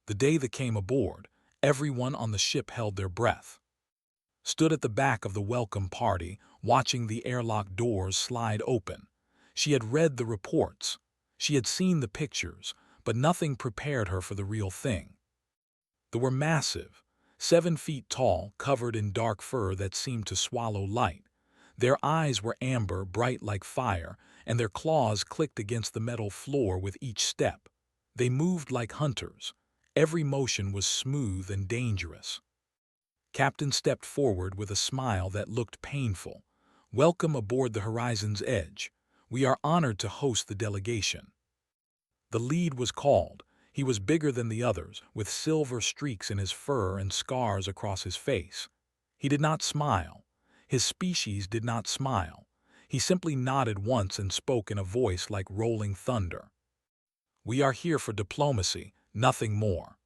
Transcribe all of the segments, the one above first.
The day they came aboard, everyone on the ship held their breath. Stood at the back of the welcome party, watching the airlock doors slide open. She had read the reports. She had seen the pictures, but nothing prepared her for the real thing. They were massive, 7 feet tall, covered in dark fur that seemed to swallow light. Their eyes were amber, bright like fire, and their claws clicked against the metal floor with each step. They moved like hunters. Every motion was smooth and dangerous. Captain stepped forward with a smile that looked painful. "Welcome aboard the Horizon's Edge. We are honored to host the delegation." The lead was called. He was bigger than the others, with silver streaks in his fur and scars across his face. He did not smile. His species did not smile. He simply nodded once and spoke in a voice like rolling thunder. "We are here for diplomacy, nothing more."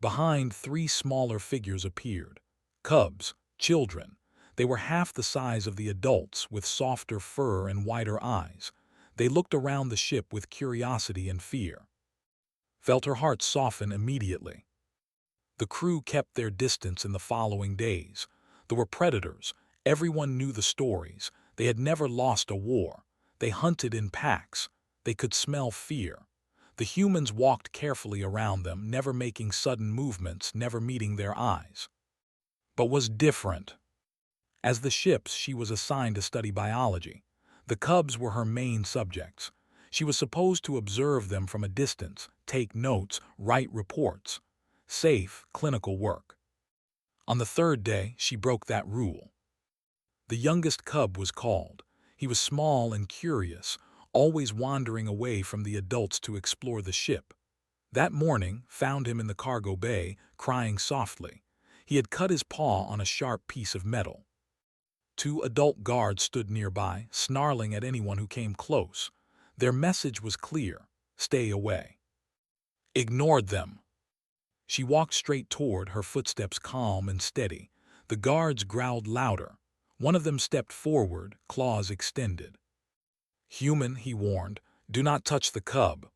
Behind, 3 smaller figures appeared. Cubs, children. They were half the size of the adults, with softer fur and wider eyes. They looked around the ship with curiosity and fear. Felt her heart soften immediately. The crew kept their distance in the following days. There were predators. Everyone knew the stories. They had never lost a war. They hunted in packs. They could smell fear. The humans walked carefully around them, never making sudden movements, never meeting their eyes. But was different. As the ships, she was assigned to study biology. The cubs were her main subjects. She was supposed to observe them from a distance, take notes, write reports. Safe, clinical work. On the 3rd day, she broke that rule. The youngest cub was called. He was small and curious, always wandering away from the adults to explore the ship. That morning, found him in the cargo bay, crying softly. He had cut his paw on a sharp piece of metal. 2 adult guards stood nearby, snarling at anyone who came close. Their message was clear: stay away. Ignored them. She walked straight toward, her footsteps calm and steady. The guards growled louder. One of them stepped forward, claws extended. "Human," he warned, "do not touch the cub."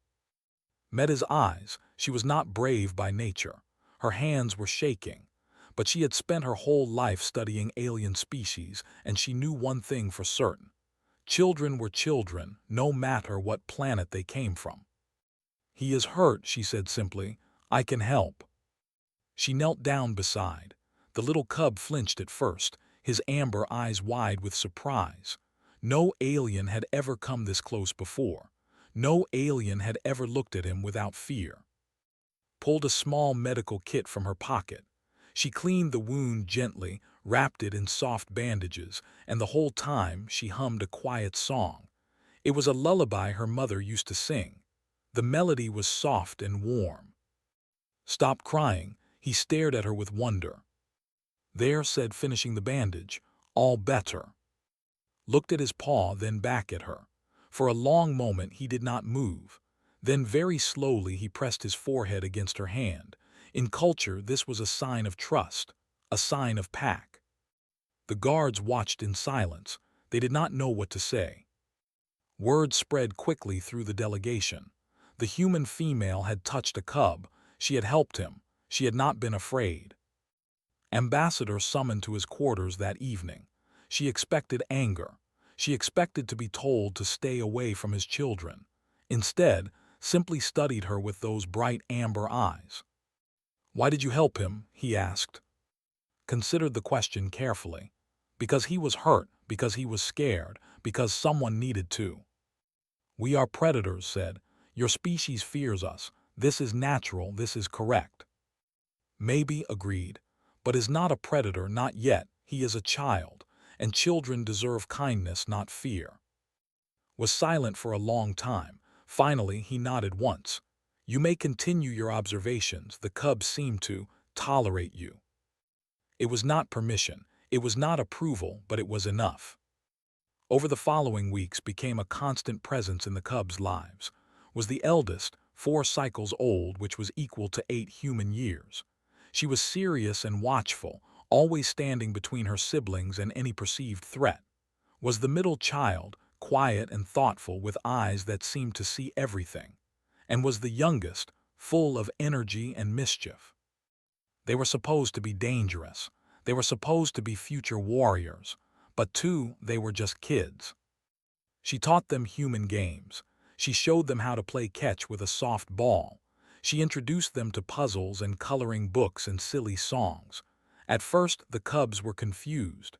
Met his eyes. She was not brave by nature. Her hands were shaking. But she had spent her whole life studying alien species, and she knew one thing for certain. Children were children, no matter what planet they came from. "He is hurt," she said simply. "I can help." She knelt down beside. The little cub flinched at first, his amber eyes wide with surprise. No alien had ever come this close before. No alien had ever looked at him without fear. Pulled a small medical kit from her pocket. She cleaned the wound gently, wrapped it in soft bandages, and the whole time she hummed a quiet song. It was a lullaby her mother used to sing. The melody was soft and warm. "Stop crying." He stared at her with wonder. "There," said, finishing the bandage, "all better." Looked at his paw, then back at her. For a long moment he did not move. Then very slowly he pressed his forehead against her hand. In culture, this was a sign of trust, a sign of pack. The guards watched in silence. They did not know what to say. Word spread quickly through the delegation. The human female had touched a cub. She had helped him. She had not been afraid. Ambassador summoned to his quarters that evening. She expected anger. She expected to be told to stay away from his children. Instead, simply studied her with those bright amber eyes. "Why did you help him?" he asked. Considered the question carefully. Because he was hurt, because he was scared, because someone needed to. "We are predators," said. "Your species fears us. This is natural, this is correct." "Maybe," agreed, "but is not a predator, not yet. He is a child, and children deserve kindness, not fear." Was silent for a long time. Finally, he nodded once. "You may continue your observations. The cubs seem to tolerate you." It was not permission. It was not approval, but it was enough. Over the following weeks became a constant presence in the cubs' lives. Was the eldest, 4 cycles old, which was equal to 8 human years. She was serious and watchful, always standing between her siblings and any perceived threat. Was the middle child, quiet and thoughtful with eyes that seemed to see everything. And was the youngest, full of energy and mischief. They were supposed to be dangerous. They were supposed to be future warriors. But they were just kids. She taught them human games. She showed them how to play catch with a soft ball. She introduced them to puzzles and coloring books and silly songs. At first, the cubs were confused.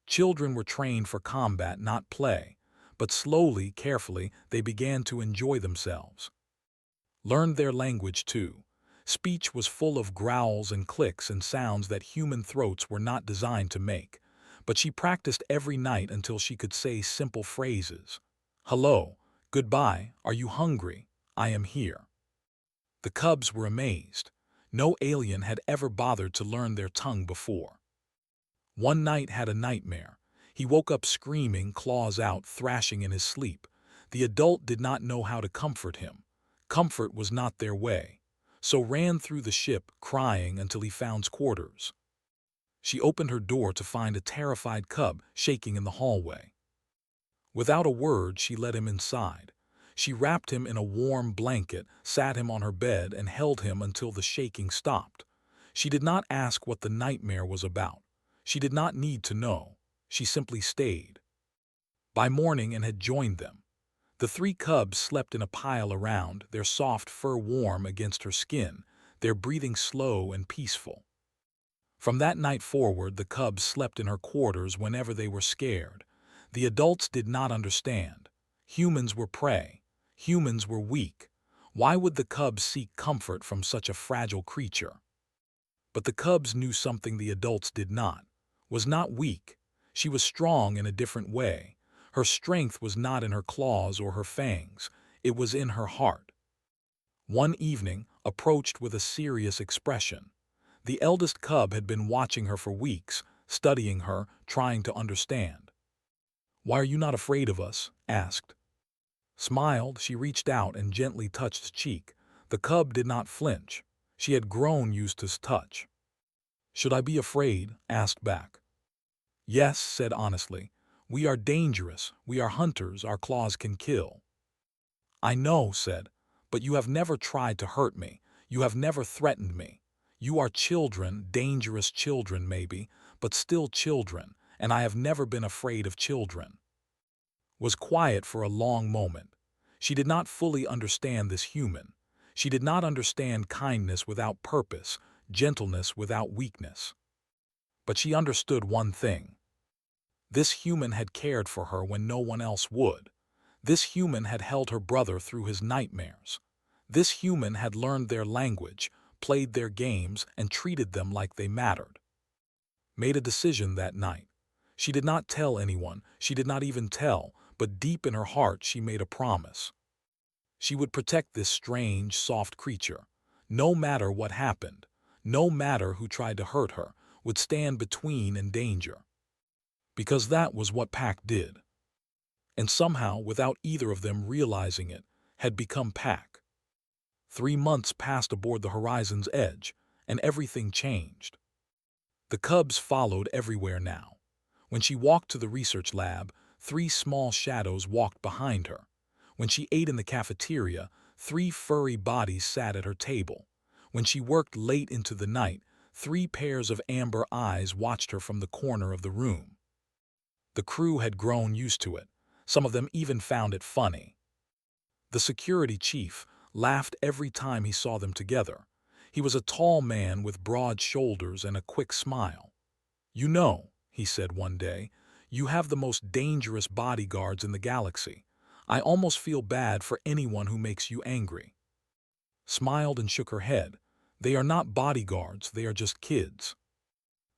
Children were trained for combat, not play. But slowly, carefully, they began to enjoy themselves. Learned their language too. Speech was full of growls and clicks and sounds that human throats were not designed to make. But she practiced every night until she could say simple phrases. Hello, goodbye, are you hungry? I am here. The cubs were amazed. No alien had ever bothered to learn their tongue before. One night had a nightmare. He woke up screaming, claws out, thrashing in his sleep. The adult did not know how to comfort him. Comfort was not their way. So ran through the ship, crying until he found quarters. She opened her door to find a terrified cub shaking in the hallway. Without a word, she led him inside. She wrapped him in a warm blanket, sat him on her bed, and held him until the shaking stopped. She did not ask what the nightmare was about. She did not need to know. She simply stayed. By morning, and had joined them. The 3 cubs slept in a pile around, their soft fur warm against her skin, their breathing slow and peaceful. From that night forward, the cubs slept in her quarters whenever they were scared. The adults did not understand. Humans were prey. Humans were weak. Why would the cubs seek comfort from such a fragile creature? But the cubs knew something the adults did not. Was not weak. She was strong in a different way. Her strength was not in her claws or her fangs. It was in her heart. One evening, approached with a serious expression. The eldest cub had been watching her for weeks, studying her, trying to understand. "Why are you not afraid of us?" asked. Smiled, she reached out and gently touched his cheek. The cub did not flinch. She had grown used to his touch. "Should I be afraid?" asked back. "Yes," said honestly. "We are dangerous. We are hunters. Our claws can kill." "I know," said, "but you have never tried to hurt me. You have never threatened me. You are children, dangerous children maybe, but still children, and I have never been afraid of children." Was quiet for a long moment. She did not fully understand this human. She did not understand kindness without purpose, gentleness without weakness. But she understood one thing. This human had cared for her when no one else would. This human had held her brother through his nightmares. This human had learned their language, played their games, and treated them like they mattered. Made a decision that night. She did not tell anyone, she did not even tell, but deep in her heart she made a promise. She would protect this strange, soft creature. No matter what happened, no matter who tried to hurt her, would stand between in danger. Because that was what Pack did. And somehow, without either of them realizing it, had become Pack. 3 months passed aboard the horizon's edge, and everything changed. The cubs followed everywhere now. When she walked to the research lab, 3 small shadows walked behind her. When she ate in the cafeteria, 3 furry bodies sat at her table. When she worked late into the night, 3 pairs of amber eyes watched her from the corner of the room. The crew had grown used to it. Some of them even found it funny. The security chief laughed every time he saw them together. He was a tall man with broad shoulders and a quick smile. "You know," he said one day, "you have the most dangerous bodyguards in the galaxy. I almost feel bad for anyone who makes you angry." Smiled and shook her head. "They are not bodyguards, they are just kids."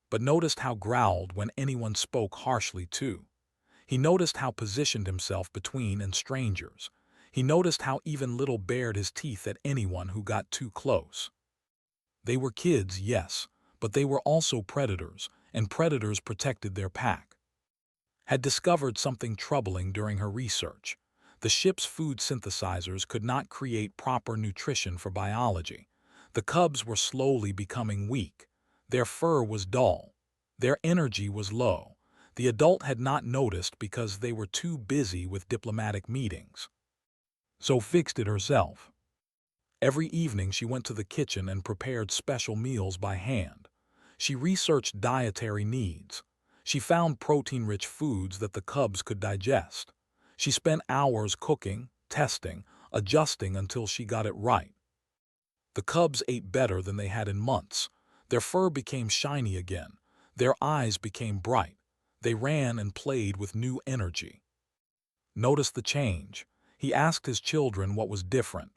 But noticed how growled when anyone spoke harshly too. He noticed how positioned himself between and strangers. He noticed how even little bared his teeth at anyone who got too close. They were kids, yes, but they were also predators, and predators protected their pack. Had discovered something troubling during her research. The ship's food synthesizers could not create proper nutrition for biology. The cubs were slowly becoming weak. Their fur was dull. Their energy was low. The adult had not noticed because they were too busy with diplomatic meetings. So fixed it herself. Every evening she went to the kitchen and prepared special meals by hand. She researched dietary needs. She found protein-rich foods that the cubs could digest. She spent hours cooking, testing, adjusting until she got it right. The cubs ate better than they had in months. Their fur became shiny again. Their eyes became bright. They ran and played with new energy. Notice the change. He asked his children what was different.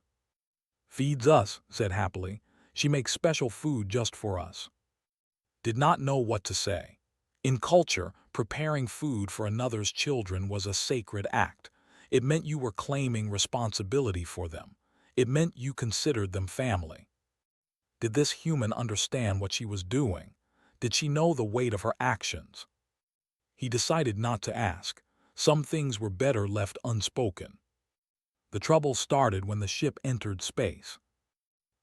"Feeds us," said happily. "She makes special food just for us." Did not know what to say. In culture, preparing food for another's children was a sacred act. It meant you were claiming responsibility for them. It meant you considered them family. Did this human understand what she was doing? Did she know the weight of her actions? He decided not to ask. Some things were better left unspoken. The trouble started when the ship entered space.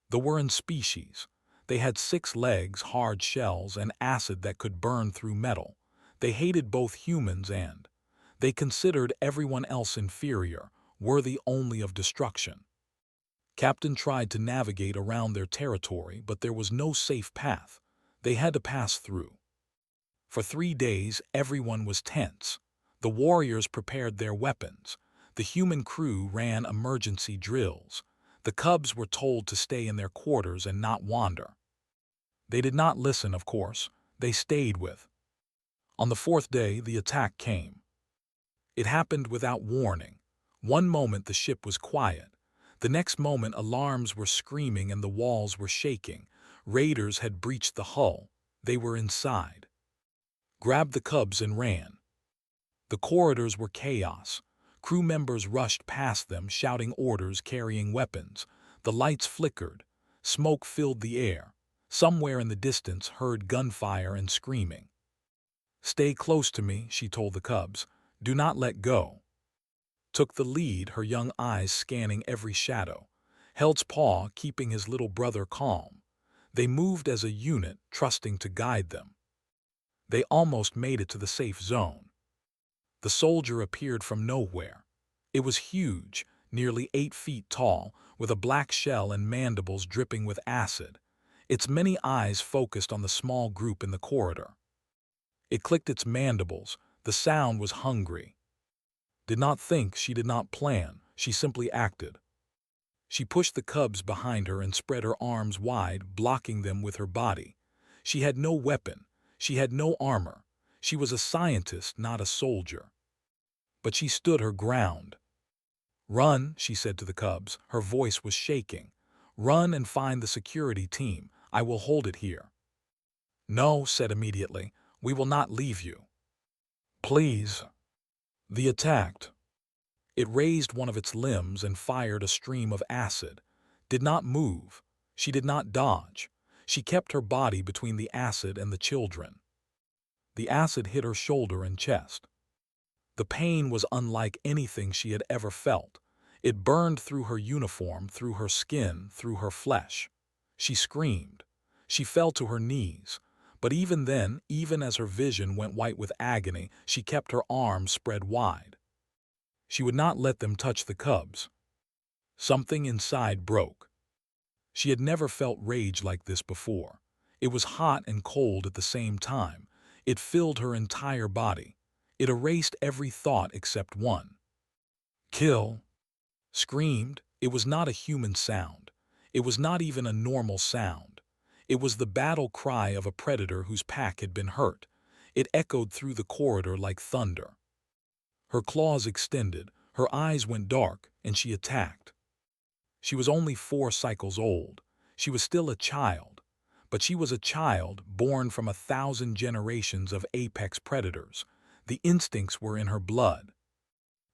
The Warren species. They had 6 legs, hard shells, and acid that could burn through metal. They hated both humans and they considered everyone else inferior, worthy only of destruction. Captain tried to navigate around their territory, but there was no safe path. They had to pass through. For 3 days, everyone was tense. The warriors prepared their weapons. The human crew ran emergency drills. The cubs were told to stay in their quarters and not wander. They did not listen, of course. They stayed with. On the 4th day, the attack came. It happened without warning. One moment the ship was quiet. The next moment alarms were screaming and the walls were shaking. Raiders had breached the hull. They were inside. Grabbed the cubs and ran. The corridors were chaos. Crew members rushed past them, shouting orders, carrying weapons. The lights flickered. Smoke filled the air. Somewhere in the distance heard gunfire and screaming. "Stay close to me," she told the cubs. "Do not let go." Took the lead, her young eyes scanning every shadow. Held's paw, keeping his little brother calm. They moved as a unit, trusting to guide them. They almost made it to the safe zone. The soldier appeared from nowhere. It was huge, nearly 8 feet tall, with a black shell and mandibles dripping with acid. Its many eyes focused on the small group in the corridor. It clicked its mandibles. The sound was hungry. Did not think, she did not plan, she simply acted. She pushed the cubs behind her and spread her arms wide, blocking them with her body. She had no weapon. She had no armor. She was a scientist, not a soldier. But she stood her ground. "Run," she said to the cubs. Her voice was shaking. "Run and find the security team. I will hold it here." "No," said immediately. "We will not leave you." "Please." The attacked. It raised one of its limbs and fired a stream of acid. Did not move. She did not dodge. She kept her body between the acid and the children. The acid hit her shoulder and chest. The pain was unlike anything she had ever felt. It burned through her uniform, through her skin, through her flesh. She screamed. She fell to her knees. But even then, even as her vision went white with agony, she kept her arms spread wide. She would not let them touch the cubs. Something inside broke. She had never felt rage like this before. It was hot and cold at the same time. It filled her entire body. It erased every thought except one. "Kill!" Screamed. It was not a human sound. It was not even a normal sound. It was the battle cry of a predator whose pack had been hurt. It echoed through the corridor like thunder. Her claws extended, her eyes went dark, and she attacked. She was only 4 cycles old. She was still a child. But she was a child born from 1,000 generations of apex predators. The instincts were in her blood.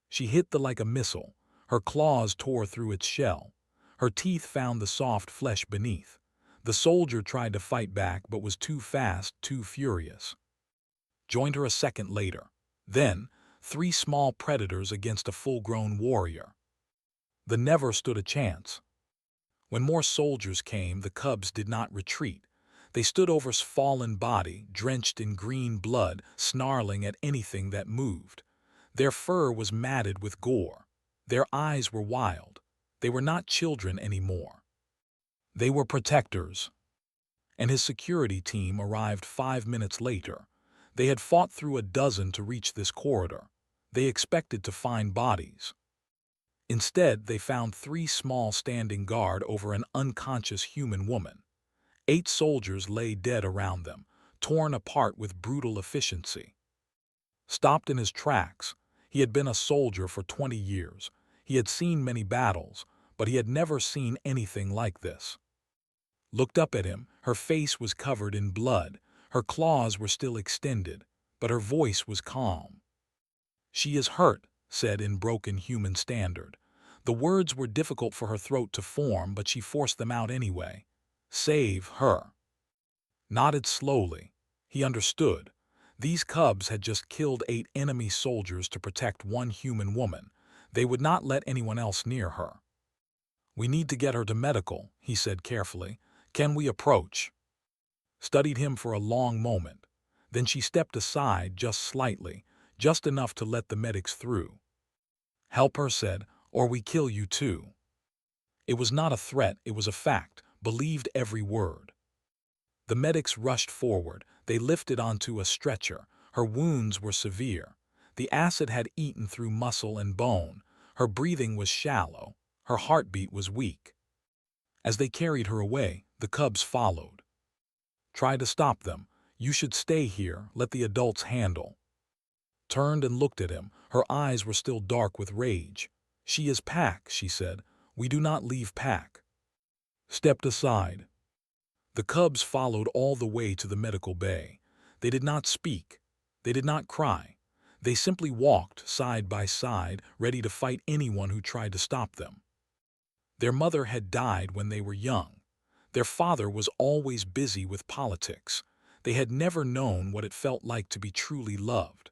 She hit like a missile. Her claws tore through its shell. Her teeth found the soft flesh beneath. The soldier tried to fight back but was too fast, too furious. Joined her a second later. Then, 3 small predators against a full-grown warrior. The never stood a chance. When more soldiers came, the cubs did not retreat. They stood over his fallen body, drenched in green blood, snarling at anything that moved. Their fur was matted with gore. Their eyes were wild. They were not children anymore. They were protectors, and his security team arrived 5 minutes later. They had fought through a dozen to reach this corridor. They expected to find bodies. Instead, they found 3 small standing guard over an unconscious human woman. 8 soldiers lay dead around them, torn apart with brutal efficiency. Stopped in his tracks, he had been a soldier for 20 years. He had seen many battles, but he had never seen anything like this. Looked up at him, her face was covered in blood, her claws were still extended, but her voice was calm. "She is hurt," said in broken human standard. The words were difficult for her throat to form, but she forced them out anyway. "Save her." Nodded slowly. He understood. These cubs had just killed 8 enemy soldiers to protect 1 human woman. They would not let anyone else near her. "We need to get her to medical," he said carefully. "Can we approach?" Studied him for a long moment. Then she stepped aside just slightly, just enough to let the medics through. "Help her," said, "or we kill you too." It was not a threat, it was a fact, believed every word. The medics rushed forward. They lifted onto a stretcher. Her wounds were severe. The acid had eaten through muscle and bone. Her breathing was shallow. Her heartbeat was weak. As they carried her away, the cubs followed. "Try to stop them. You should stay here, let the adults handle." Turned and looked at him. Her eyes were still dark with rage. "She is Pack," she said. "We do not leave Pack." Stepped aside. The cubs followed all the way to the medical bay. They did not speak. They did not cry. They simply walked side by side, ready to fight anyone who tried to stop them. Their mother had died when they were young. Their father was always busy with politics. They had never known what it felt like to be truly loved.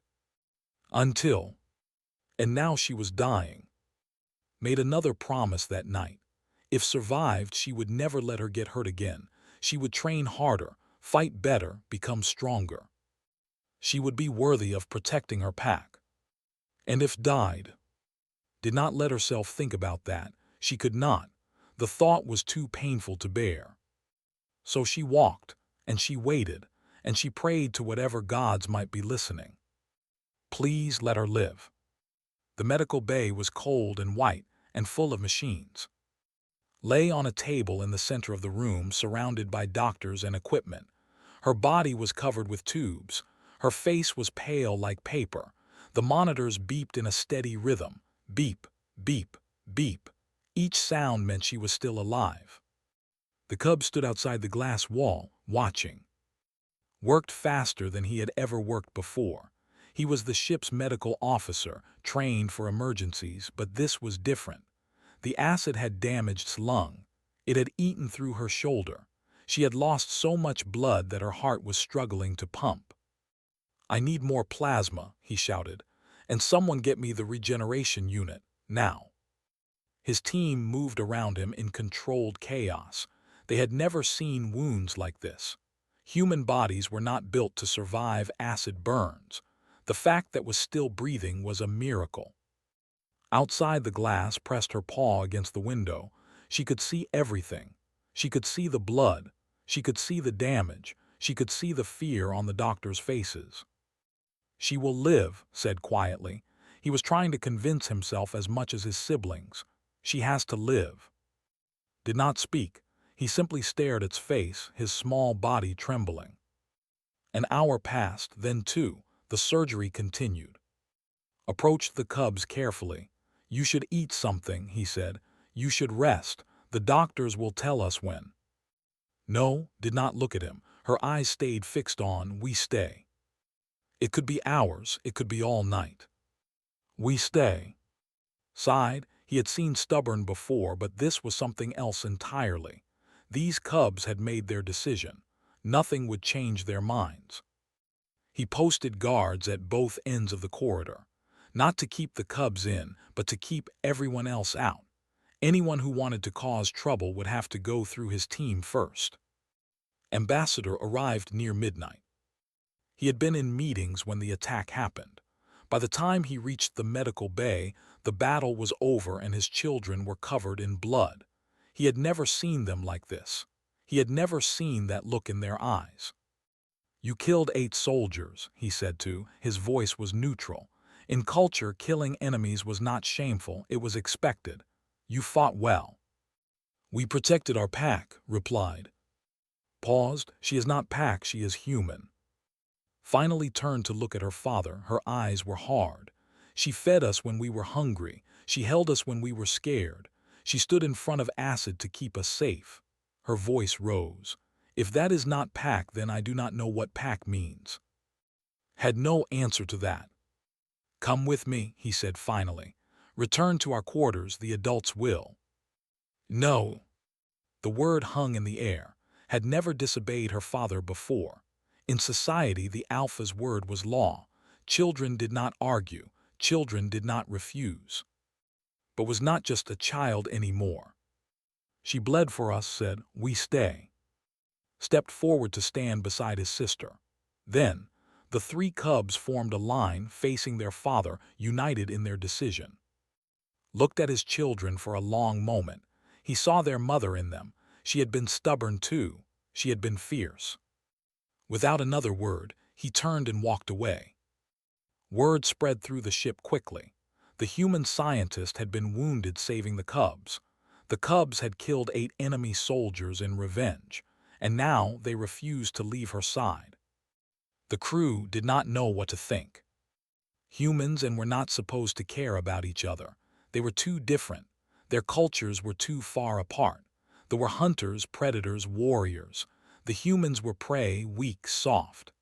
Until, and now she was dying. Made another promise that night. If survived, she would never let her get hurt again. She would train harder, fight better, become stronger. She would be worthy of protecting her pack. And if died, did not let herself think about that. She could not. The thought was too painful to bear. So she walked, and she waited, and she prayed to whatever gods might be listening. Please let her live. The medical bay was cold and white and full of machines. Lay on a table in the center of the room, surrounded by doctors and equipment. Her body was covered with tubes. Her face was pale like paper. The monitors beeped in a steady rhythm. Beep, beep, beep. Each sound meant she was still alive. The cub stood outside the glass wall, watching. Worked faster than he had ever worked before. He was the ship's medical officer, trained for emergencies, but this was different. The acid had damaged his lung. It had eaten through her shoulder. She had lost so much blood that her heart was struggling to pump. "I need more plasma," he shouted, "and someone get me the regeneration unit, now." His team moved around him in controlled chaos. They had never seen wounds like this. Human bodies were not built to survive acid burns. The fact that was still breathing was a miracle. Outside, the glass pressed her paw against the window. She could see everything. She could see the blood. She could see the damage. She could see the fear on the doctors' faces. "She will live," said quietly. He was trying to convince himself as much as his siblings. "She has to live." Did not speak. He simply stared at its face, his small body trembling. An hour passed, then 2. The surgery continued. Approached the cubs carefully. "You should eat something," he said. "You should rest. The doctors will tell us when." No, did not look at him. Her eyes stayed fixed on, "We stay." It could be hours, it could be all night. "We stay." Sighed. He had seen stubborn before, but this was something else entirely. These cubs had made their decision. Nothing would change their minds. He posted guards at both ends of the corridor. Not to keep the cubs in, but to keep everyone else out. Anyone who wanted to cause trouble would have to go through his team first. Ambassador arrived near midnight. He had been in meetings when the attack happened. By the time he reached the medical bay, the battle was over and his children were covered in blood. He had never seen them like this. He had never seen that look in their eyes. "You killed 8 soldiers," he said to. His voice was neutral. In culture, killing enemies was not shameful, it was expected. "You fought well." "We protected our pack," replied. Paused. "She is not pack, she is human." Finally turned to look at her father. Her eyes were hard. "She fed us when we were hungry. She held us when we were scared. She stood in front of acid to keep us safe." Her voice rose. "If that is not pack, then I do not know what pack means." Had no answer to that. "Come with me," he said finally. "Return to our quarters, the adults will." "No." The word hung in the air. Had never disobeyed her father before. In society, the alpha's word was law. Children did not argue. Children did not refuse. But was not just a child anymore. "She bled for us," said, "We stay." Stepped forward to stand beside his sister. Then, the 3 cubs formed a line facing their father, united in their decision. Looked at his children for a long moment. He saw their mother in them. She had been stubborn too. She had been fierce. Without another word, he turned and walked away. Word spread through the ship quickly. The human scientist had been wounded saving the cubs. The cubs had killed 8 enemy soldiers in revenge, and now they refused to leave her side. The crew did not know what to think. Humans and were not supposed to care about each other. They were too different. Their cultures were too far apart. There were hunters, predators, warriors. The humans were prey, weak, soft.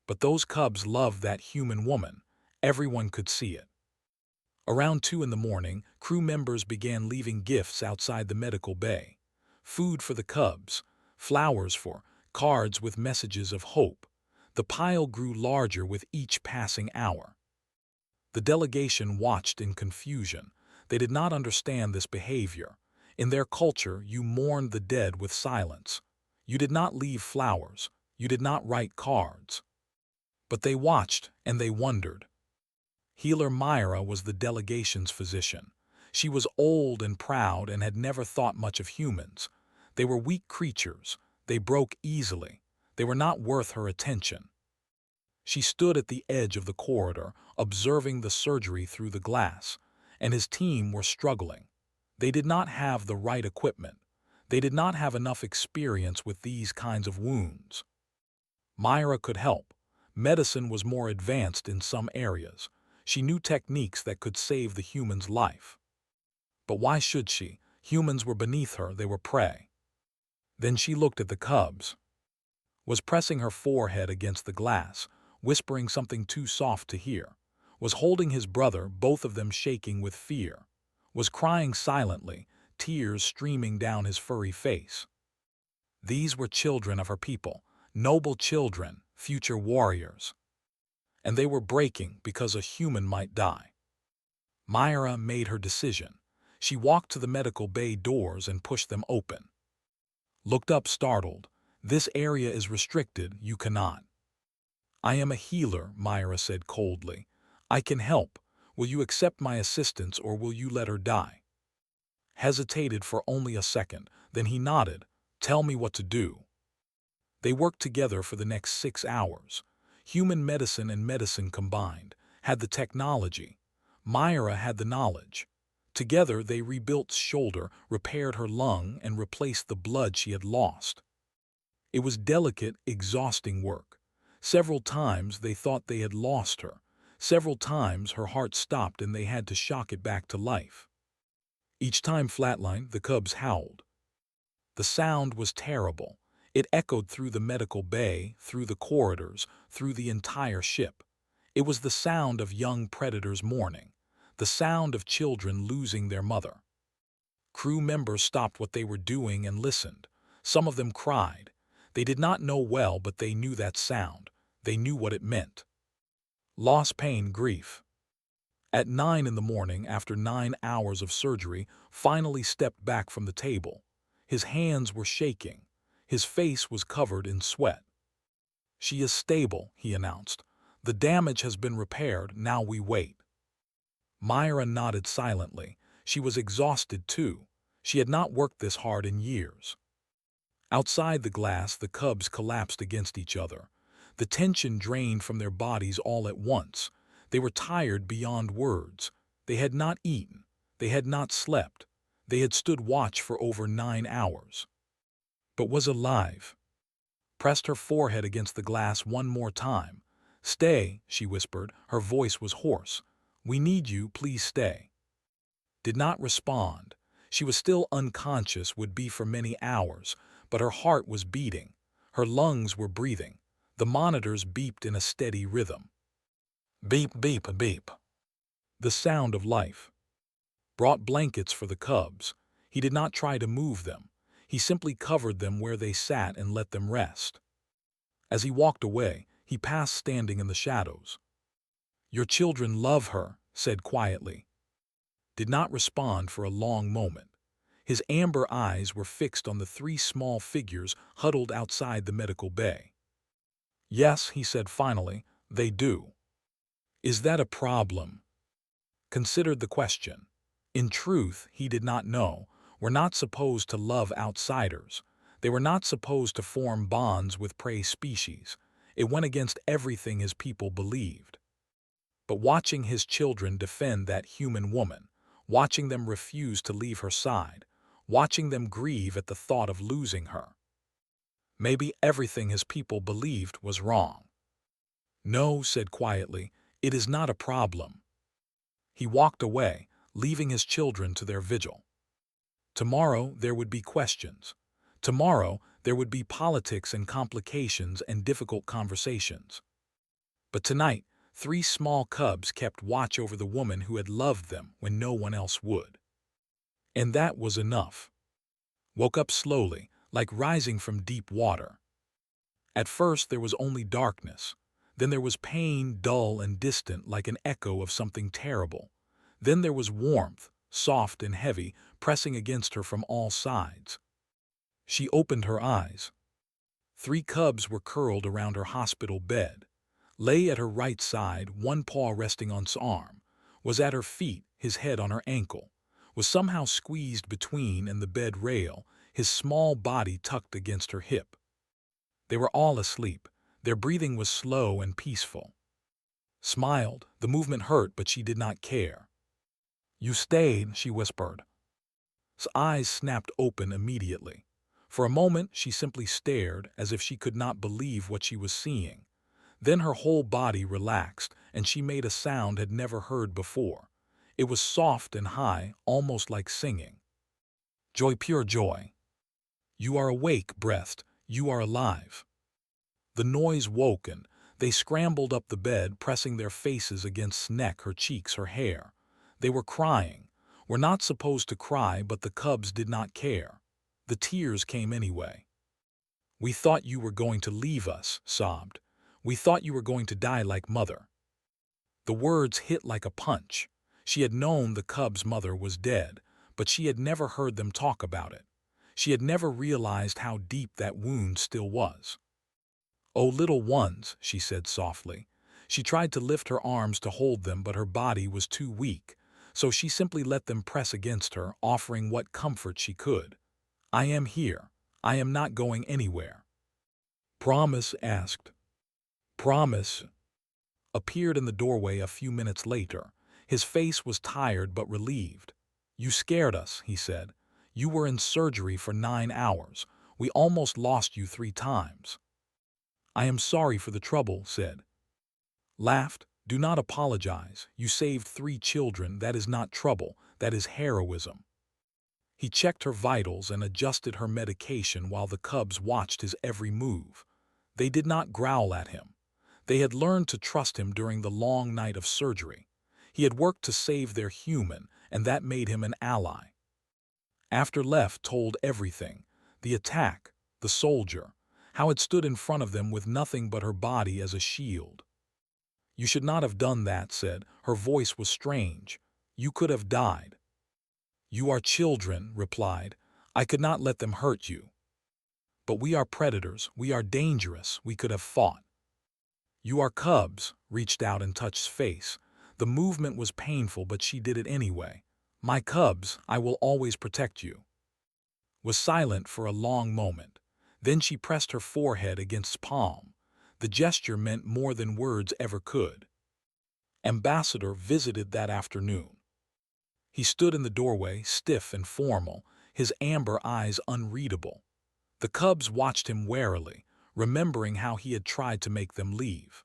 But those cubs loved that human woman. Everyone could see it. Around 2 in the morning, crew members began leaving gifts outside the medical bay. Food for the cubs, flowers for, cards with messages of hope. The pile grew larger with each passing hour. The delegation watched in confusion. They did not understand this behavior. In their culture, you mourned the dead with silence. You did not leave flowers. You did not write cards. But they watched, and they wondered. Healer Myra was the delegation's physician. She was old and proud and had never thought much of humans. They were weak creatures. They broke easily. They were not worth her attention. She stood at the edge of the corridor, observing the surgery through the glass, and his team were struggling. They did not have the right equipment. They did not have enough experience with these kinds of wounds. Myra could help. Medicine was more advanced in some areas. She knew techniques that could save the human's life. But why should she? Humans were beneath her, they were prey. Then she looked at the cubs. Was pressing her forehead against the glass, whispering something too soft to hear. Was holding his brother, both of them shaking with fear. Was crying silently, tears streaming down his furry face. These were children of her people, noble children, future warriors. And they were breaking because a human might die. Myra made her decision. She walked to the medical bay doors and pushed them open. Looked up startled. "This area is restricted, you cannot." "I am a healer," Myra said coldly. "I can help. Will you accept my assistance or will you let her die?" Hesitated for only a second, then he nodded. "Tell me what to do." They worked together for the next 6 hours. Human medicine and medicine combined, had the technology. Myra had the knowledge. Together they rebuilt shoulder, repaired her lung, and replaced the blood she had lost. It was delicate, exhausting work. Several times they thought they had lost her. Several times her heart stopped and they had to shock it back to life. Each time flatlined, the cubs howled. The sound was terrible. It echoed through the medical bay, through the corridors, through the entire ship. It was the sound of young predators mourning, the sound of children losing their mother. Crew members stopped what they were doing and listened. Some of them cried. They did not know well, but they knew that sound. They knew what it meant. Loss, pain, grief. At 9 in the morning, after 9 hours of surgery, finally stepped back from the table. His hands were shaking. His face was covered in sweat. "She is stable," he announced. "The damage has been repaired, now we wait." Myra nodded silently. She was exhausted too. She had not worked this hard in years. Outside the glass, the cubs collapsed against each other. The tension drained from their bodies all at once. They were tired beyond words. They had not eaten. They had not slept. They had stood watch for over 9 hours. But was alive. Pressed her forehead against the glass one more time. "Stay," she whispered. Her voice was hoarse. "We need you, please stay." Did not respond. She was still unconscious, would be for many hours, but her heart was beating. Her lungs were breathing. The monitors beeped in a steady rhythm. Beep, beep, beep. The sound of life. Brought blankets for the cubs. He did not try to move them. He simply covered them where they sat and let them rest. As he walked away, he passed standing in the shadows. "Your children love her," said quietly. Did not respond for a long moment. His amber eyes were fixed on the 3 small figures huddled outside the medical bay. "Yes," he said finally, "they do." "Is that a problem?" Considered the question. In truth, he did not know. We're not supposed to love outsiders. They were not supposed to form bonds with prey species. It went against everything his people believed. But watching his children defend that human woman, watching them refuse to leave her side, watching them grieve at the thought of losing her. Maybe everything his people believed was wrong. "No," said quietly, "it is not a problem." He walked away, leaving his children to their vigil. Tomorrow there would be questions. Tomorrow there would be politics and complications and difficult conversations. But tonight, 3 small cubs kept watch over the woman who had loved them when no one else would. And that was enough. Woke up slowly, like rising from deep water. At first there was only darkness. Then there was pain, dull and distant like an echo of something terrible. Then there was warmth, soft and heavy, pressing against her from all sides. She opened her eyes. 3 cubs were curled around her hospital bed. Lay at her right side, one paw resting on his arm. Was at her feet, his head on her ankle. Was somehow squeezed between and the bed rail, his small body tucked against her hip. They were all asleep. Their breathing was slow and peaceful. Smiled. The movement hurt, but she did not care. "You stayed," she whispered. His eyes snapped open immediately. For a moment she simply stared, as if she could not believe what she was seeing. Then her whole body relaxed, and she made a sound had never heard before. It was soft and high, almost like singing. Joy, pure joy. "You are awake," breathed. "You are alive." The noise woke, and they scrambled up the bed, pressing their faces against his neck, her cheeks, her hair. They were crying. We're not supposed to cry, but the cubs did not care. The tears came anyway. "We thought you were going to leave us," sobbed. "We thought you were going to die like Mother." The words hit like a punch. She had known the cubs' mother was dead, but she had never heard them talk about it. She had never realized how deep that wound still was. "Oh, little ones," she said softly. She tried to lift her arms to hold them, but her body was too weak, so she simply let them press against her, offering what comfort she could. "I am here. I am not going anywhere." "Promise?" asked. "Promise." Appeared in the doorway a few minutes later. His face was tired but relieved. "You scared us," he said. "You were in surgery for 9 hours. We almost lost you 3 times." "I am sorry for the trouble," said. Laughed. "Do not apologize. You saved 3 children. That is not trouble. That is heroism." He checked her vitals and adjusted her medication while the cubs watched his every move. They did not growl at him. They had learned to trust him during the long night of surgery. He had worked to save their human, and that made him an ally. After left told everything. The attack, the soldier, how it stood in front of them with nothing but her body as a shield. "You should not have done that," said. Her voice was strange. "You could have died." "You are children," replied. "I could not let them hurt you." "But we are predators. We are dangerous. We could have fought." "You are cubs," reached out and touched his face. The movement was painful, but she did it anyway. "My cubs, I will always protect you." was silent for a long moment. Then she pressed her forehead against palm. The gesture meant more than words ever could. Ambassador visited that afternoon. He stood in the doorway, stiff and formal, his amber eyes unreadable. The cubs watched him warily, remembering how he had tried to make them leave.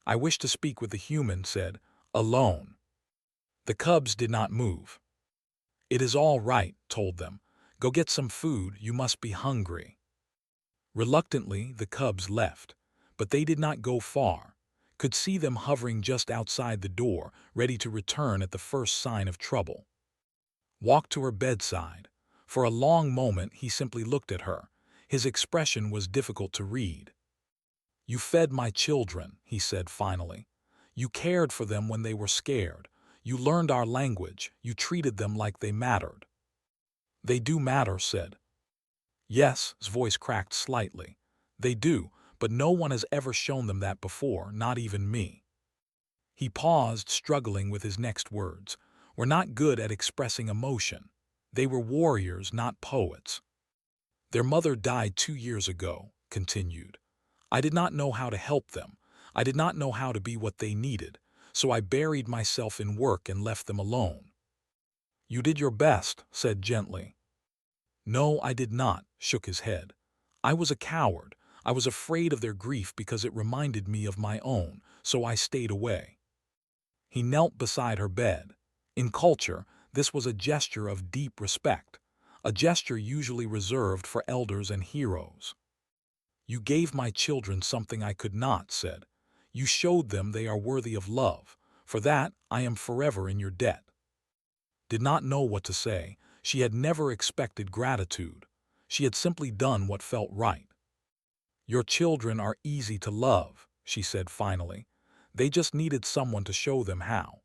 "I wish to speak with the human," said, "alone." The cubs did not move. "It is all right," told them. "Go get some food, you must be hungry." Reluctantly, the cubs left, but they did not go far. Could see them hovering just outside the door, ready to return at the first sign of trouble. Walked to her bedside. For a long moment he simply looked at her. His expression was difficult to read. "You fed my children," he said finally. "You cared for them when they were scared. You learned our language. You treated them like they mattered." "They do matter," said. "Yes," his voice cracked slightly. "They do, but no one has ever shown them that before, not even me." He paused, struggling with his next words. "We're not good at expressing emotion. They were warriors, not poets." "Their mother died 2 years ago," continued. "I did not know how to help them. I did not know how to be what they needed, so I buried myself in work and left them alone." "You did your best," said gently. "No, I did not," shook his head. "I was a coward. I was afraid of their grief because it reminded me of my own, so I stayed away." He knelt beside her bed. In culture, this was a gesture of deep respect, a gesture usually reserved for elders and heroes. "You gave my children something I could not," said. "You showed them they are worthy of love. For that, I am forever in your debt." Did not know what to say. She had never expected gratitude. She had simply done what felt right. "Your children are easy to love," she said finally. "They just needed someone to show them how."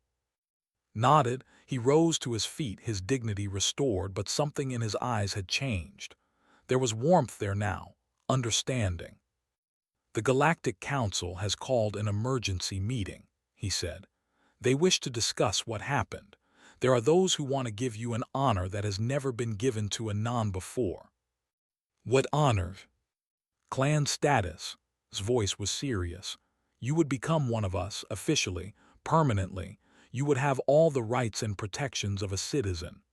Nodded, he rose to his feet, his dignity restored, but something in his eyes had changed. There was warmth there now, understanding. "The Galactic Council has called an emergency meeting," he said. "They wish to discuss what happened. There are those who want to give you an honor that has never been given to a non before." "What honor?" "Clan status." His voice was serious. "You would become one of us, officially, permanently. You would have all the rights and protections of a citizen."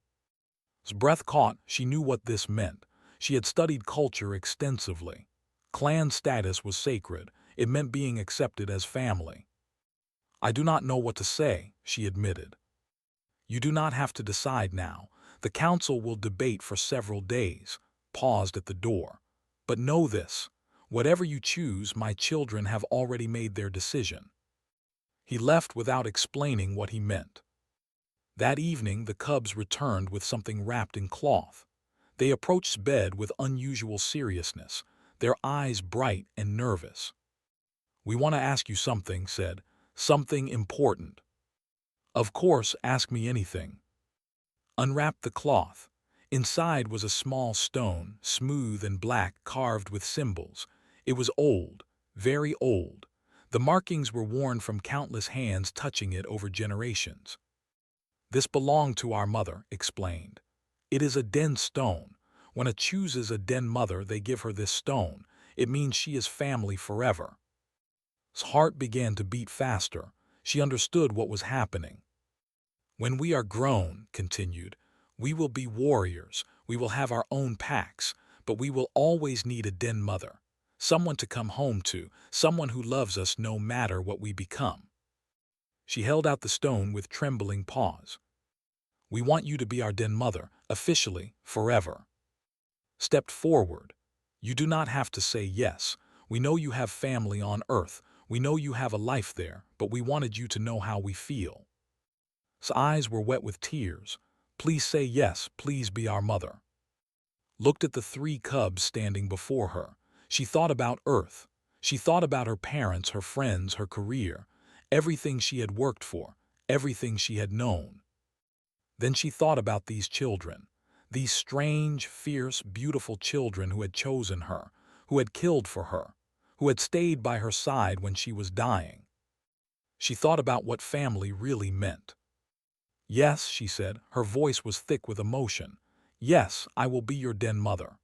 His breath caught. She knew what this meant. She had studied culture extensively. Clan status was sacred. It meant being accepted as family. "I do not know what to say," she admitted. "You do not have to decide now. The council will debate for several days." Paused at the door. "But know this. Whatever you choose, my children have already made their decision." He left without explaining what he meant. That evening, the cubs returned with something wrapped in cloth. They approached bed with unusual seriousness, their eyes bright and nervous. "We want to ask you something," said. "Something important." "Of course, ask me anything." Unwrapped the cloth. Inside was a small stone, smooth and black, carved with symbols. It was old, very old. The markings were worn from countless hands touching it over generations. "This belonged to our mother," explained. "It is a den stone. When a chooses a den mother, they give her this stone. It means she is family forever." His heart began to beat faster. She understood what was happening. "When we are grown," continued, "we will be warriors. We will have our own packs, but we will always need a den mother. Someone to come home to, someone who loves us no matter what we become." She held out the stone with trembling paws. "We want you to be our den mother, officially, forever." Stepped forward. "You do not have to say yes. We know you have family on Earth. We know you have a life there, but we wanted you to know how we feel." His eyes were wet with tears. "Please say yes, please be our mother." Looked at the 3 cubs standing before her. She thought about Earth. She thought about her parents, her friends, her career, everything she had worked for, everything she had known. Then she thought about these children, these strange, fierce, beautiful children who had chosen her, who had killed for her, who had stayed by her side when she was dying. She thought about what family really meant. "Yes," she said, her voice was thick with emotion. Yes, I will be your den mother."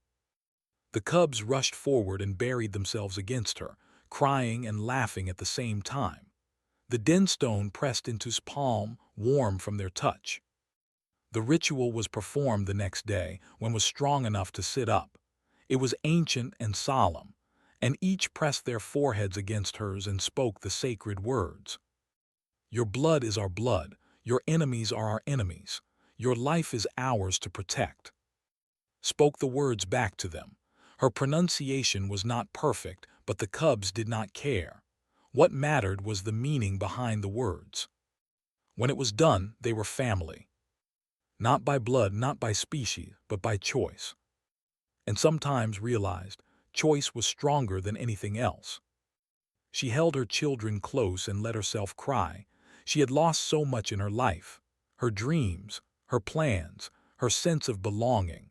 The cubs rushed forward and buried themselves against her, crying and laughing at the same time. The den stone pressed into his palm, warm from their touch. The ritual was performed the next day when was strong enough to sit up. It was ancient and solemn, and each pressed their foreheads against hers and spoke the sacred words. "Your blood is our blood, your enemies are our enemies, your life is ours to protect," spoke the words back to them. Her pronunciation was not perfect, but the cubs did not care. What mattered was the meaning behind the words. When it was done, they were family. Not by blood, not by species, but by choice. And sometimes realized choice was stronger than anything else. She held her children close and let herself cry. She had lost so much in her life, her dreams, her plans, her sense of belonging.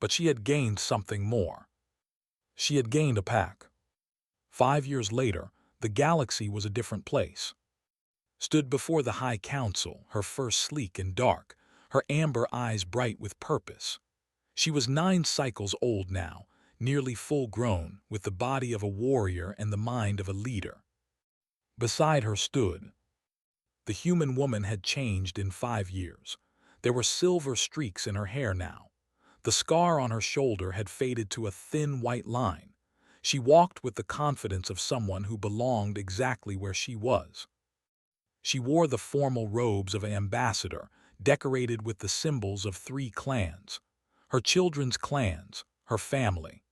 But she had gained something more. She had gained a pack. 5 years later, the galaxy was a different place. Stood before the High Council, her fur sleek and dark, her amber eyes bright with purpose. She was 9 cycles old now, nearly full-grown, with the body of a warrior and the mind of a leader. Beside her stood. The human woman had changed in 5 years. There were silver streaks in her hair now. The scar on her shoulder had faded to a thin white line. She walked with the confidence of someone who belonged exactly where she was. She wore the formal robes of an ambassador, decorated with the symbols of 3 clans. Her children's clans, her family.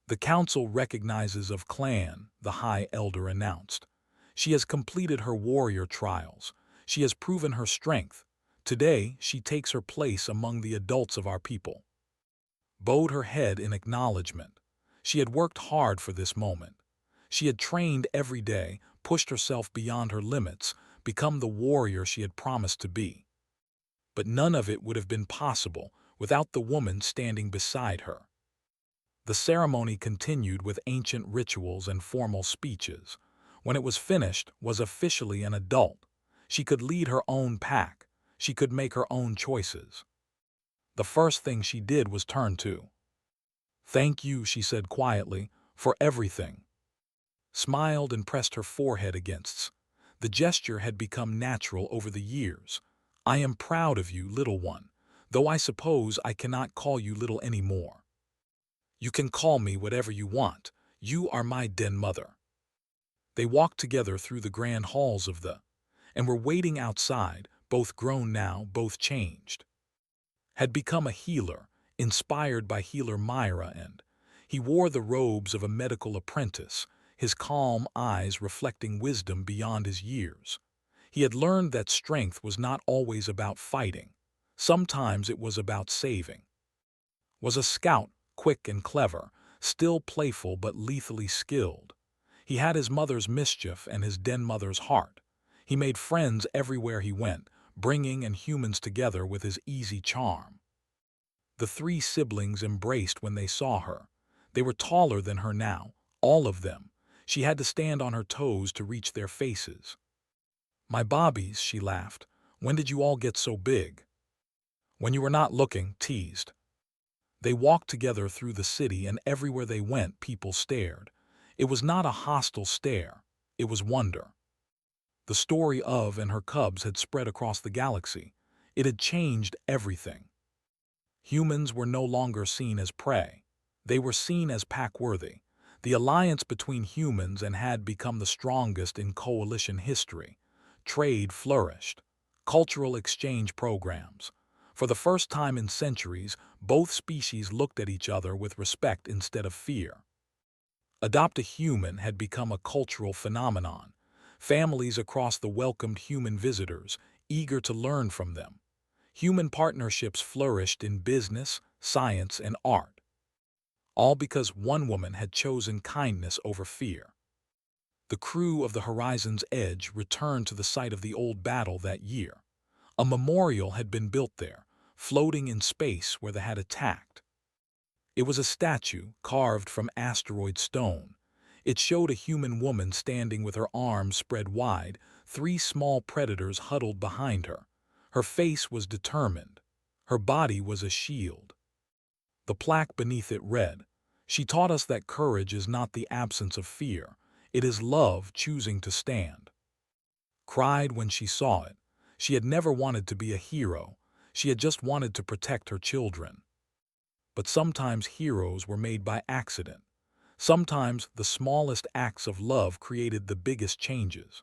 "The council recognizes of clan," the High Elder announced. "She has completed her warrior trials. She has proven her strength. Today, she takes her place among the adults of our people." Bowed her head in acknowledgement. She had worked hard for this moment. She had trained every day, pushed herself beyond her limits, become the warrior she had promised to be. But none of it would have been possible without the woman standing beside her. The ceremony continued with ancient rituals and formal speeches. When it was finished, was officially an adult. She could lead her own pack. She could make her own choices. The first thing she did was turn to. "Thank you," she said quietly, "for everything." Smiled and pressed her forehead against. The gesture had become natural over the years. "I am proud of you, little one, though I suppose I cannot call you little anymore. You can call me whatever you want. You are my den mother." They walked together through the grand halls of the, and were waiting outside, both grown now, both changed. Had become a healer, inspired by healer Myra, and he wore the robes of a medical apprentice, his calm eyes reflecting wisdom beyond his years. He had learned that strength was not always about fighting. Sometimes it was about saving. Was a scout, quick and clever, still playful but lethally skilled. He had his mother's mischief and his den mother's heart. He made friends everywhere he went, bringing and humans together with his easy charm. The 3 siblings embraced when they saw her. They were taller than her now, all of them. She had to stand on her toes to reach their faces. "My bobbies," she laughed. "When did you all get so big?" "When you were not looking," teased. They walked together through the city, and everywhere they went, people stared. It was not a hostile stare. It was wonder. The story of and her cubs had spread across the galaxy. It had changed everything. Humans were no longer seen as prey. They were seen as pack-worthy. The alliance between humans and had become the strongest in coalition history. Trade flourished. Cultural exchange programs. For the first time in centuries, both species looked at each other with respect instead of fear. Adopt a human had become a cultural phenomenon. Families across the welcomed human visitors, eager to learn from them. Human partnerships flourished in business, science, and art. All because one woman had chosen kindness over fear. The crew of the Horizon's Edge returned to the site of the old battle that year. A memorial had been built there, floating in space where they had attacked. It was a statue carved from asteroid stone. It showed a human woman standing with her arms spread wide, 3 small predators huddled behind her. Her face was determined. Her body was a shield. The plaque beneath it read, "She taught us that courage is not the absence of fear. It is love choosing to stand." Cried when she saw it. She had never wanted to be a hero. She had just wanted to protect her children. But sometimes heroes were made by accident. Sometimes the smallest acts of love created the biggest changes.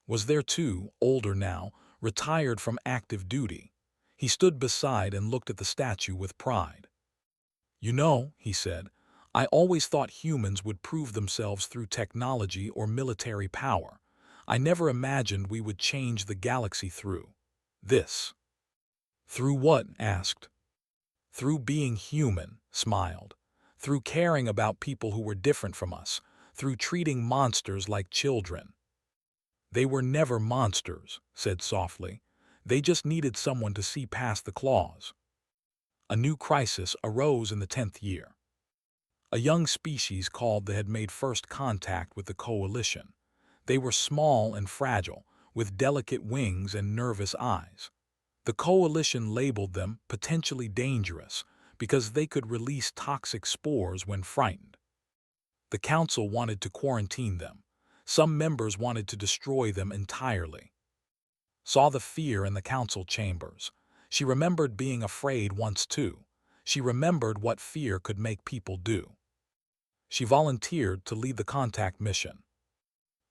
Was there too, older now, retired from active duty. He stood beside and looked at the statue with pride. "You know," he said, "I always thought humans would prove themselves through technology or military power. I never imagined we would change the galaxy through this." "Through what?" asked. "Through being human," smiled. "Through caring about people who were different from us. Through treating monsters like children." "They were never monsters," said softly. "They just needed someone to see past the claws." A new crisis arose in the 10th year. A young species called that had made first contact with the Coalition. They were small and fragile, with delicate wings and nervous eyes. The Coalition labeled them potentially dangerous because they could release toxic spores when frightened. The Council wanted to quarantine them. Some members wanted to destroy them entirely. Saw the fear in the Council chambers. She remembered being afraid once too. She remembered what fear could make people do. She volunteered to lead the contact mission.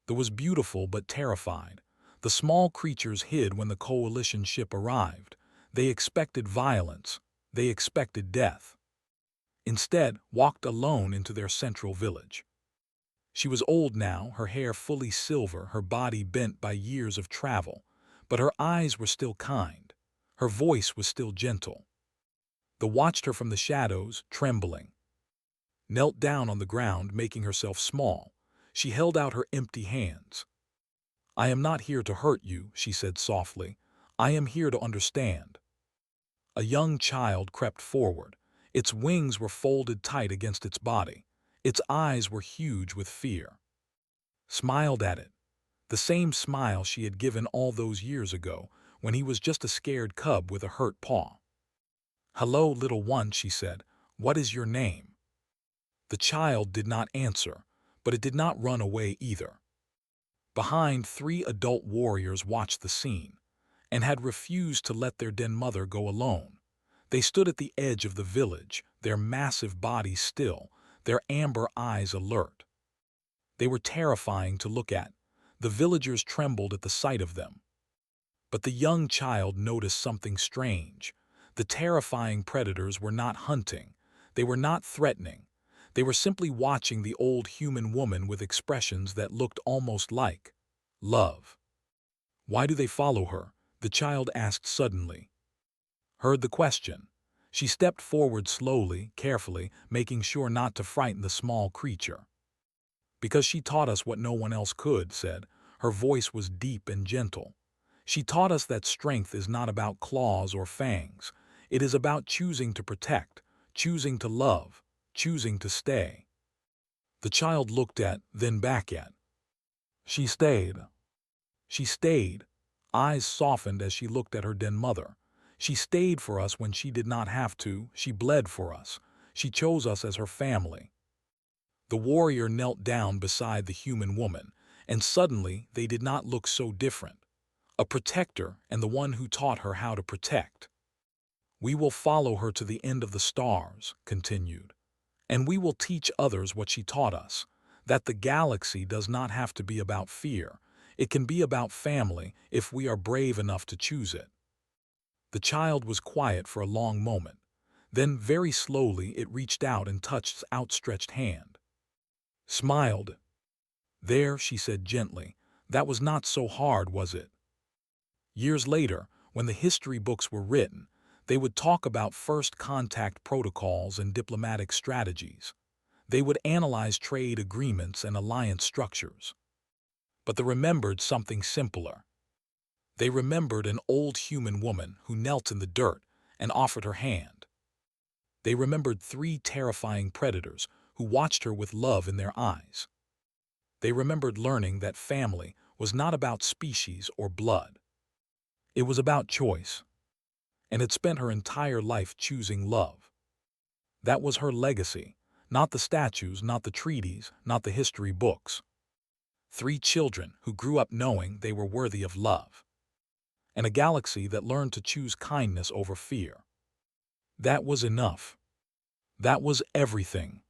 It was beautiful but terrified. The small creatures hid when the Coalition ship arrived. They expected violence. They expected death. Instead, walked alone into their central village. She was old now, her hair fully silver, her body bent by years of travel. But her eyes were still kind. Her voice was still gentle. They watched her from the shadows, trembling. Knelt down on the ground, making herself small. She held out her empty hands. "I am not here to hurt you," she said softly. "I am here to understand." A young child crept forward. Its wings were folded tight against its body. Its eyes were huge with fear. Smiled at it. The same smile she had given all those years ago, when he was just a scared cub with a hurt paw. "Hello, little one," she said. "What is your name?" The child did not answer, but it did not run away either. Behind, 3 adult warriors watched the scene, and had refused to let their den mother go alone. They stood at the edge of the village, their massive bodies still, their amber eyes alert. They were terrifying to look at. The villagers trembled at the sight of them. But the young child noticed something strange. The terrifying predators were not hunting. They were not threatening. They were simply watching the old human woman with expressions that looked almost like love. "Why do they follow her?" the child asked suddenly. Heard the question. She stepped forward slowly, carefully, making sure not to frighten the small creature. "Because she taught us what no one else could," said. Her voice was deep and gentle. "She taught us that strength is not about claws or fangs. It is about choosing to protect, choosing to love, choosing to stay." The child looked at, then back at. She stayed. She stayed. Eyes softened as she looked at her den mother. She stayed for us when she did not have to. She bled for us. She chose us as her family. The warrior knelt down beside the human woman, and suddenly they did not look so different. A protector and the one who taught her how to protect. "We will follow her to the end of the stars," continued. "And we will teach others what she taught us, that the galaxy does not have to be about fear. It can be about family if we are brave enough to choose it." The child was quiet for a long moment. Then, very slowly, it reached out and touched its outstretched hand. Smiled. "There," she said gently. "That was not so hard, was it?" Years later, when the history books were written, they would talk about first contact protocols and diplomatic strategies. They would analyze trade agreements and alliance structures. But they remembered something simpler. They remembered an old human woman who knelt in the dirt and offered her hand. They remembered 3 terrifying predators who watched her with love in their eyes. They remembered learning that family was not about species or blood. It was about choice. and had spent her entire life choosing love. That was her legacy, not the statues, not the treaties, not the history books. 3 children who grew up knowing they were worthy of love. And a galaxy that learned to choose kindness over fear. That was enough. That was everything.